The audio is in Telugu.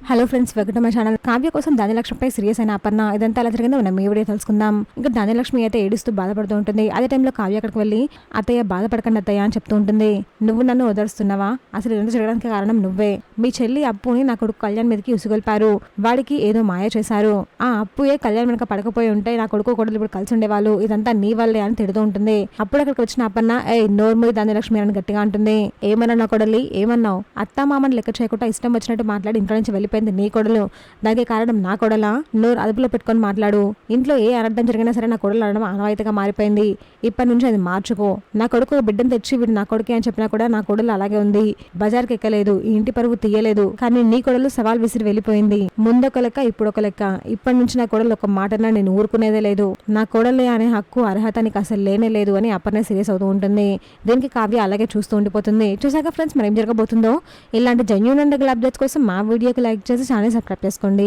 Hello friends, welcome to my channel. Kavya కోసం ధాన్యలక్ష్మిపై సీరియస్ అయిన అపర్ణ ఇదంతా ఎలా జరిగిందో మనం ఈ వీడియో తెలుసుకుందాం. ఇంకా ధాన్యలక్ష్మి అయితే ఏడుస్తూ బాధపడుతూ ఉంటుంది. అదే టైంలో కావ్య అక్కడికి వెళ్ళి అత్తయ్య బాధపడకండి అత్తయ్య అని చెప్తూ ఉంటుంది. నువ్వు నన్ను ఓదారుస్తున్నావా? అసలు ఇదంతా జరగడానికి కారణం నువ్వే. మీ చెల్లి అప్పుని నా కొడుకు కళ్యాణ్ మీదకి ఉసుగొల్పారు. వాడికి ఏదో మాయ చేశారు. ఆ అప్పుయే కళ్యాణ్ వెనక పడకపోయి ఉంటే నా కొడుకు కొడుకు ఇప్పుడు కలిసి ఉండేవాళ్ళు. ఇదంతా నీ వల్లే అని తిడుతూ ఉంటుంది. అప్పుడు అక్కడికి వచ్చిన అపర్ణ నోర్ముది ధాన్యలక్ష్మి అని గట్టిగా అంటుంది. ఏమన్నా నా కొడలి, ఏమన్నావు? అత్తా మామని లెక్క చేయకుండా ఇష్టం వచ్చినట్టు మాట్లాడి ఇంట్లో నుంచి వెళ్ళిపోయింది నీ కొడలు. దానికి కారణం నా కొడలా? నోరు అదుపులో పెట్టుకొని మాట్లాడు. ఇంట్లో ఏ అనర్థం జరిగినా సరే నా కొడలు అనడం ఆనవాయితీగా మారిపోయింది. ఇప్పటి నుంచి అది మార్చుకో. నా కొడుకు ఒక బిడ్డను తెచ్చి వీడు నా కొడుకే అని చెప్పినా కూడా నా కొడలు అలాగే ఉంది. బజార్కి ఎక్కలేదు, ఈ ఇంటి పరువు తీయలేదు. కానీ నీ కొడలు సవాల్ విసిరి వెళ్ళిపోయింది. ముందొక లెక్క ఇప్పుడొక లెక్క. ఇప్పటి నుంచి నా కొడలు ఒక మాటన నేను ఊరుకునేదే లేదు. నా కొడలే అనే హక్కు అర్హత నీకు అసలు లేనే లేదు అని అపర్ణ సీరియస్ అవుతూ ఉంటుంది. దీనికి కావ్య అలాగే చూస్తూ ఉండిపోతుంది. చూసాక ఫ్రెండ్స్, మరి ఏం జరగబోతుందో. ఇలాంటి జెన్యూన్ అండ్ అప్డేట్స్ కోసం మా వీడియోకి లైక్ చేసి ఛానల్ సబ్స్క్రైబ్ చేసుకోండి.